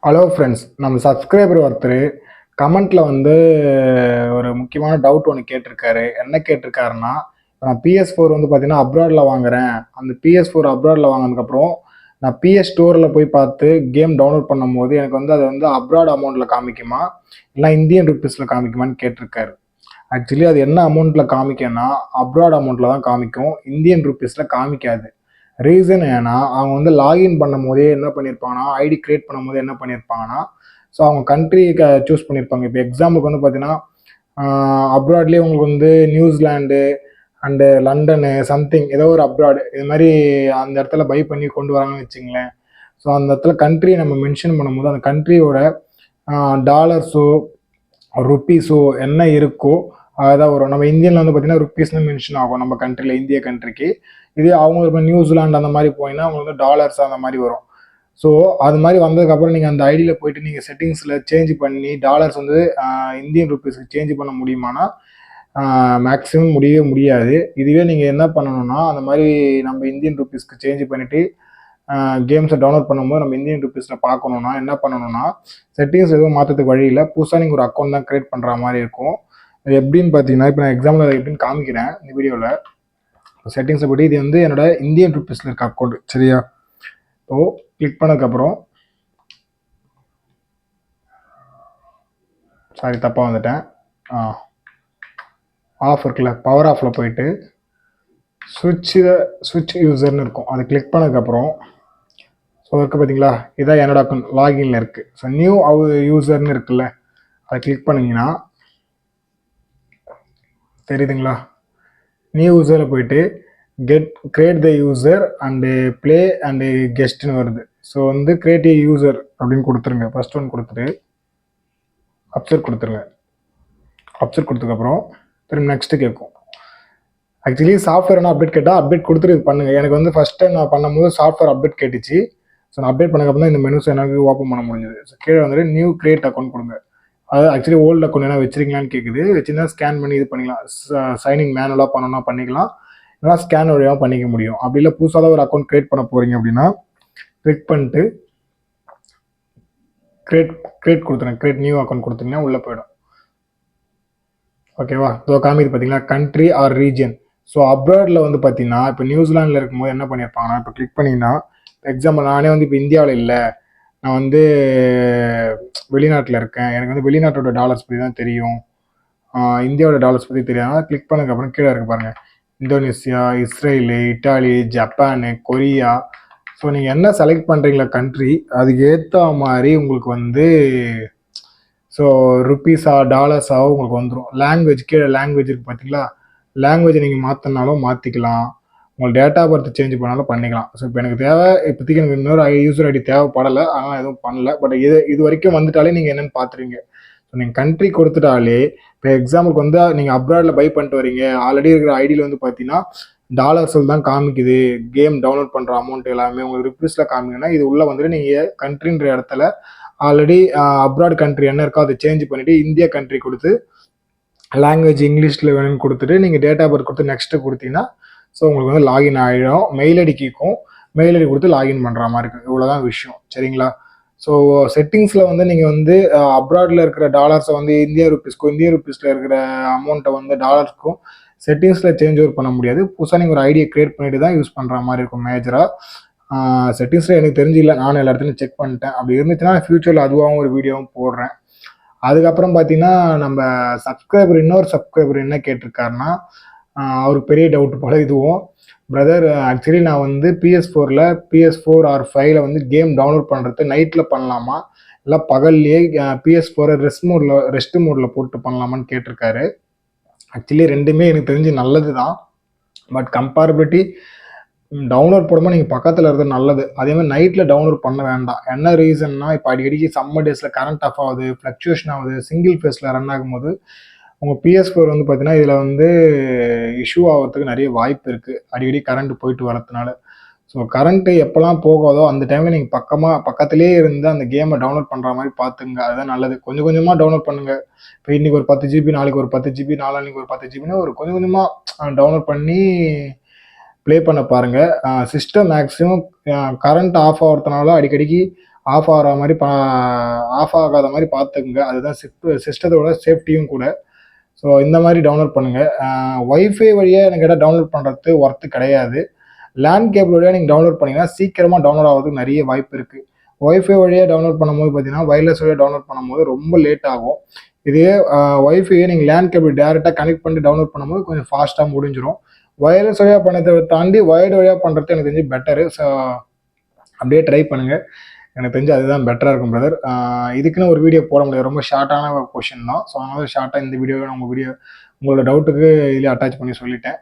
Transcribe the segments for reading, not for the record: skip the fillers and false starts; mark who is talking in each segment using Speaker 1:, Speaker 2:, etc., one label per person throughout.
Speaker 1: Hello friends, நம்ம subscriber ஒருத்தர் கமெண்ட்ல ஒரு முக்கியமான டவுட் ஒன்று கேட்டிருக்காரு. என்ன கேட்டிருக்காருன்னா, நான் PS4 பார்த்தீங்கன்னா அப்ராடில் வாங்குறேன். அந்த PS4 அப்ராடில் வாங்கினதுக்கப்புறம் நான் PS ஸ்டோரில் போய் பார்த்து கேம் டவுன்லோட் பண்ணும்போது எனக்கு அது அப்ராட் அமௌண்ட்டில் காமிக்குமா, இல்லை இந்தியன் ருப்பீஸில் காமிக்குமான்னு கேட்டிருக்காரு. ஆக்சுவலி அது என்ன அமௌண்ட்டில் காமிக்கும்னா அப்ராட் அமௌண்ட்டில் தான் காமிக்கும், இந்தியன் ருப்பீஸில் காமிக்காது. ரீசன் ஏன்னா அவங்க லாகின் பண்ணும் போதே என்ன பண்ணியிருப்பாங்கன்னா, ஐடி கிரியேட் பண்ணும் போதே என்ன பண்ணியிருப்பாங்கன்னா, ஸோ அவங்க கண்ட்ரி சூஸ் பண்ணியிருப்பாங்க. இப்போ எக்ஸாம்பிளுக்கு பார்த்தீங்கன்னா, அப்ராட்லேயே உங்களுக்கு நியூசிலாண்டு அண்டு லண்டனு சம்திங் ஏதோ ஒரு அப்ராடு இது மாதிரி அந்த இடத்துல பை பண்ணி கொண்டு வராங்கன்னு வச்சுங்களேன். ஸோ அந்த இடத்துல கண்ட்ரி நம்ம மென்ஷன் பண்ணும்போது அந்த கண்ட்ரியோட டாலர்ஸோ ருப்பீஸோ என்ன இருக்கோ அதான் வரும். நம்ம இந்தியனில் பார்த்தீங்கன்னா ருப்பீஸ்னு மென்ஷன் ஆகும் நம்ம கண்ட்ரியில், இந்திய கண்ட்ரிக்கு. இதே அவங்க இப்போ நியூசிலாண்டு அந்த மாதிரி போயிங்கன்னா அவங்களுக்கு டாலர்ஸ் அந்த மாதிரி வரும். ஸோ அது மாதிரி வந்ததுக்கப்புறம் நீங்கள் அந்த ஐடியில் போயிட்டு நீங்கள் செட்டிங்ஸில் சேஞ்ச் பண்ணி டாலர்ஸ் இந்தியன் ருப்பீஸ்க்கு சேஞ்ச் பண்ண முடியுமானா மேக்ஸிமம் முடியவே முடியாது. இதுவே நீங்கள் என்ன பண்ணணும்னா, அந்த மாதிரி நம்ம இந்தியன் ருப்பீஸ்க்கு சேஞ்ச் பண்ணிவிட்டு கேம்ஸை டவுன்லோட் பண்ணும்போது நம்ம இந்தியன் ருப்பீஸில் பார்க்கணுன்னா என்ன பண்ணணும்னா, செட்டிங்ஸ் எதுவும் மாற்றத்துக்கு வழி இல்லை. புதுசாக நீங்கள் ஒரு அக்கௌண்ட் தான் க்ரியேட் பண்ணுற மாதிரி இருக்கும். அது எப்படின்னு பார்த்தீங்கன்னா, இப்போ நான் எக்ஸாம்பிள் எப்படின்னு காமிக்கிறேன் இந்த வீடியோவில். செட்டிங்ஸை படி இது என்னோட இந்தியன் ருப்பீஸில் இருக்க அக்கௌண்ட், சரியா? ஸோ கிளிக் பண்ணதுக்கப்புறம் சாரி தப்பாக வந்துட்டேன். ஆஃப் இருக்குல்ல, பவர் ஆஃபில் போயிட்டு ஸ்விட்ச் யூசர்னு இருக்கும், அதை கிளிக் பண்ணதுக்கப்புறம் ஸோ இருக்குது பார்த்தீங்களா, இதான் என்னோட அக்கௌண்ட் லாகின்ல இருக்குது. ஸோ நியூ யூசர்னு இருக்குல்ல, அதை கிளிக் பண்ணிங்கன்னா தெரியுதுங்களா, நியூ யூசரில் போயிட்டு create the user and play and கெஸ்ட்னு வருது. ஸோ கிரியேட் ஏ யூசர் அப்படின்னு கொடுத்துருங்க. ஃபர்ஸ்ட் ஒன் கொடுத்துட்டு அப்செட் கொடுத்துருங்க. அப்செட் கொடுத்ததுக்கப்புறம் திரும்ப நெக்ஸ்ட்டு கேட்கும். ஆக்சுவலி சாஃப்ட்வேர் என்ன அப்டேட் கேட்டால் அப்டேட் கொடுத்துட்டு இது பண்ணுங்கள். எனக்கு ஃபஸ்ட் டைம் நான் பண்ணும்போது சாஃப்ட்வேர் அப்டேட் கேட்டுச்சு. ஸோ நான் அப்டேட் பண்ணதுக்கப்புறம் தான் இந்த மெனுஸ் எனக்கு ஓப்பன் பண்ண முடிஞ்சது. ஸோ கீழே நியூ கிரியேட் அக்கௌண்ட் கொடுங்க. அது ஆக்சுவலி ஓல்டு அக்கௌண்ட் என்ன வச்சிருக்கீங்களான்னு கேட்குது. வச்சுருந்தா ஸ்கேன் பண்ணி இது பண்ணிக்கலாம். சைனிங் மேனுவலாக பண்ணணும்னா பண்ணிக்கலாம், இல்லைனா ஸ்கேன் வழியாக பண்ணிக்க முடியும். அப்படி இல்லை புதுசாக ஒரு அக்கௌண்ட் கிரியேட் பண்ண போகிறீங்க அப்படின்னா கிளிக் பண்ணிட்டு கிரியேட் கொடுத்துருங்க. கிரியேட் நியூ அக்கௌண்ட் கொடுத்தீங்கன்னா உள்ளே போயிடும். ஓகேவா? ஸோ காமிது பார்த்தீங்களா, கண்ட்ரி ஆர் ரீஜன். ஸோ அப்ராடில் பார்த்தீங்கன்னா இப்போ நியூசிலாண்டில் இருக்கும்போது என்ன பண்ணியிருப்பாங்கன்னா, இப்போ கிளிக் பண்ணிங்கன்னா எக்ஸாம்பிள் நானே இப்போ இந்தியாவில் இல்லை, நான் வெளிநாட்டில் இருக்கேன், எனக்கு வெளிநாட்டோட டாலர்ஸ் பற்றி தான் தெரியும், இந்தியாவோட டாலர்ஸ் பற்றி தெரியாமல் கிளிக் பண்ணதுக்கப்புறம் கீழே இருக்கு பாருங்கள், Indonesia, Israel, Italy, Japan, Korea. So நீங்கள் என்ன செலக்ட் பண்ணுறீங்களா கண்ட்ரி, அதுக்கு ஏற்ற மாதிரி உங்களுக்கு ஸோ ருப்பீஸா டாலர்ஸாவோ உங்களுக்கு வந்துடும். லாங்குவேஜ் கீழே லாங்குவேஜ் இருக்குது பார்த்தீங்களா, லாங்குவேஜை நீங்கள் மாற்றினாலும் மாற்றிக்கலாம், உங்களுக்கு டேட்டா பர்த் சேஞ்ச் பண்ணாலும் பண்ணிக்கலாம். ஸோ இப்போ எனக்கு தேவை, இப்போதைக்கு எனக்கு இன்னொரு யூசர் ஐடி தேவைப்படலை, அதனால் எதுவும் பண்ணல. பட் இது வரைக்கும் வந்துட்டாலே நீங்கள் என்னென்னு பார்த்துருவீங்க. ஸோ நீங்கள் கண்ட்ரி கொடுத்துட்டாலே, இப்போ எக்ஸாம்பிளுக்கு நீங்கள் அப்ராடில் பை பண்ணிட்டு வரீங்க, ஆல்ரெடி இருக்கிற ஐடியில் பார்த்தீங்கன்னா டாலர்ஸில் தான் காமிக்குது, கேம் டவுன்லோட் பண்ணுற அமௌண்ட் எல்லாமே உங்களுக்கு ருப்பீஸில் காமிங்கன்னா இது உள்ளே நீங்கள் கண்ட்ரின்ற இடத்துல ஆல்ரெடி அப்ராட் கண்ட்ரி என்ன இருக்கோ அதை சேஞ்ச் பண்ணிவிட்டு இந்தியா கண்ட்ரி கொடுத்து லாங்குவேஜ் இங்கிலீஷில் வேணும்னு கொடுத்துட்டு நீங்கள் டேட்டா பர்த் கொடுத்து நெக்ஸ்ட்டு கொடுத்தீங்கன்னா ஸோ உங்களுக்கு லாகின் ஆகிடும். மெயில் ஐடி கேட்கும், மெயில் ஐடி கொடுத்து லாகின் பண்ணுற மாதிரி இருக்குது. இவ்வளோதான் விஷயம், சரிங்களா? ஸோ செட்டிங்ஸில் நீங்கள் அப்ராடில் இருக்கிற டாலர்ஸை இந்தியா ருப்பீஸில் இருக்கிற அமௌண்ட்டை டாலர்ஸ்க்கும் செட்டிங்ஸில் சேஞ்ச் ஓவர் பண்ண முடியாது. புதுசாக நீங்கள் ஒரு ஐடியை க்ரியேட் பண்ணிட்டு தான் யூஸ் பண்ணுற மாதிரி இருக்கும் மேஜராக. செட்டிங்ஸில் எனக்கு தெரிஞ்சில்லை, நானும் எல்லா இடத்துலையும் செக் பண்ணிட்டேன். அப்படி இருந்துச்சுன்னா ஃப்யூச்சரில் அதுவாகவும் ஒரு வீடியோவும் போடுறேன். அதுக்கப்புறம் பார்த்தீங்கன்னா நம்ம இன்னொரு சப்ஸ்கிரைபர் என்ன கேட்டிருக்காருன்னா, அவருக்கு பெரிய டவுட் போல் இதுவும், பிரதர் ஆக்சுவலி நான் PS4 ஆர் 5ல் கேம் டவுன்லோட் பண்ணுறது நைட்டில் பண்ணலாமா, இல்லை பகல்லையே PS4 ரெஸ்ட் மோடில் போட்டு பண்ணலாமான்னு கேட்டிருக்காரு. ஆக்சுவலி ரெண்டுமே எனக்கு தெரிஞ்சு நல்லது தான், பட் கம்பேரபிலிட்டி டவுன்லோட் போடும்போது நீங்கள் பக்கத்தில் இருக்கிறது நல்லது. அதேமாதிரி நைட்டில் டவுன்லோட் பண்ண வேண்டாம். என்ன ரீசன்னா, இப்போ அடிக்கடிக்கு சம்மர் டேஸில் கரண்ட் ஆஃப் ஆகுது, ஃப்ளக்சுவேஷன் ஆகுது, சிங்கிள் ஃபேஸில் ரன் ஆகும்போது உங்கள் PS4 பார்த்தீங்கன்னா இதில் இஷ்யூ ஆகிறதுக்கு நிறைய வாய்ப்பு இருக்குது, அடிக்கடி கரண்ட் போயிட்டு வரதுனால. ஸோ கரண்ட்டு எப்போல்லாம் போகாதோ அந்த டைமில் நீங்கள் பக்கத்துலேயே இருந்து அந்த கேமை டவுன்லோட் பண்ணுற மாதிரி பார்த்துங்க, அதுதான் நல்லது. கொஞ்சம் கொஞ்சமாக டவுன்லோட் பண்ணுங்கள். இப்போ இன்றைக்கி ஒரு 10 GB, நாளைக்கு ஒரு 10 GB, நாளான்னைக்கு ஒரு 10 GBன்னு கொஞ்சம் கொஞ்சமாக டவுன்லோட் பண்ணி ப்ளே பண்ண பாருங்கள். சிஸ்டம் மேக்ஸிமம் கரண்ட் ஆஃப் ஆகிறதுனால அடிக்கடிக்கு ஆஃப் ஆகிற மாதிரி ஆஃப் ஆகாத மாதிரி பார்த்துக்குங்க. அதுதான் சிஸ்டத்தோட சேஃப்டியும் கூட. ஸோ இந்த மாதிரி டவுன்லோட் பண்ணுங்கள். ஒய்ஃபை வழியாக எனக்கு கேட்டால் டவுன்லோட் பண்ணுறது ஒர்த்து கிடையாது. லேண்ட் கேபிள் வழியாக நீங்கள் டவுன்லோட் பண்ணிங்கன்னா சீக்கிரமாக டவுன்லோட் ஆகிறதுக்கு நிறைய வாய்ப்பு இருக்குது. ஒய்ஃபை வழியாக டவுன்லோட் பண்ணும்போது பார்த்தீங்கன்னா வயர்லெஸ் வழியாக டவுன்லோட் பண்ணும்போது ரொம்ப லேட் ஆகும். இதே ஒய்ஃபையை நீங்கள் லேண்ட் கேபிள் டேரெக்டாக கனெக்ட் பண்ணி டவுன்லோட் பண்ணும்போது கொஞ்சம் ஃபாஸ்ட்டாக முடிஞ்சிடும். வயர்லெஸ் வழியாக பண்ணதை தாண்டி ஒயர்டு வழியாக பண்ணுறது எனக்கு தெரிஞ்சு பெட்டரு. ஸோ அப்படியே ட்ரை பண்ணுங்கள். எனக்கு தெரிஞ்சு அதுதான் பெட்டராக இருக்கும் பிரதர். இதுக்குன்னு ஒரு வீடியோ போட முடியாது, ரொம்ப ஷார்ட்டான ஒரு கொஷின் தான். ஸோ அதனால ஷார்ட்டாக இந்த வீடியோவை உங்களோட டவுட்டுக்கு இதில் அட்டாச் பண்ணி சொல்லிட்டேன்.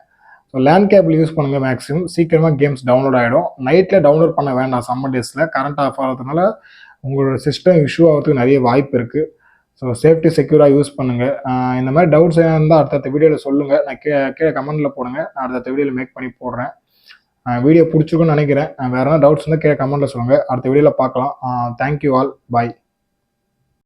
Speaker 1: ஸோ லேண்ட் கேபிள் யூஸ் பண்ணுங்கள். மேக்ஸிமம் சீக்கிரமாக கேம்ஸ் டவுன்லோட் ஆகிடும். நைட்டில் டவுன்லோட் பண்ண வேண்டாம். சம்மர் டேஸில் கரண்ட் ஆஃப் ஆகிறதுனால உங்களோட சிஸ்டம் இஷ்யூ ஆகிறதுக்கு நிறைய வாய்ப்பு இருக்குது. ஸோ சேஃப்டி செக்யூராக யூஸ் பண்ணுங்கள். இந்த மாதிரி டவுட்ஸ் இருந்தால் அடுத்த வீடியோவில் சொல்லுங்கள். நான் கீழே கமெண்ட்டில் போடுங்க. நான் அடுத்த வீடியோவில் மேக் பண்ணி போடுறேன். வீடியோ பிடிச்சிருக்குன்னு நினைக்கிறேன். வேறு எதாவது டவுட்ஸ் இருந்தால் கீழே கமெண்ட்டில் சொல்லுங்கள். அடுத்த வீடியோவில் பார்க்கலாம். Thank you all. பாய்.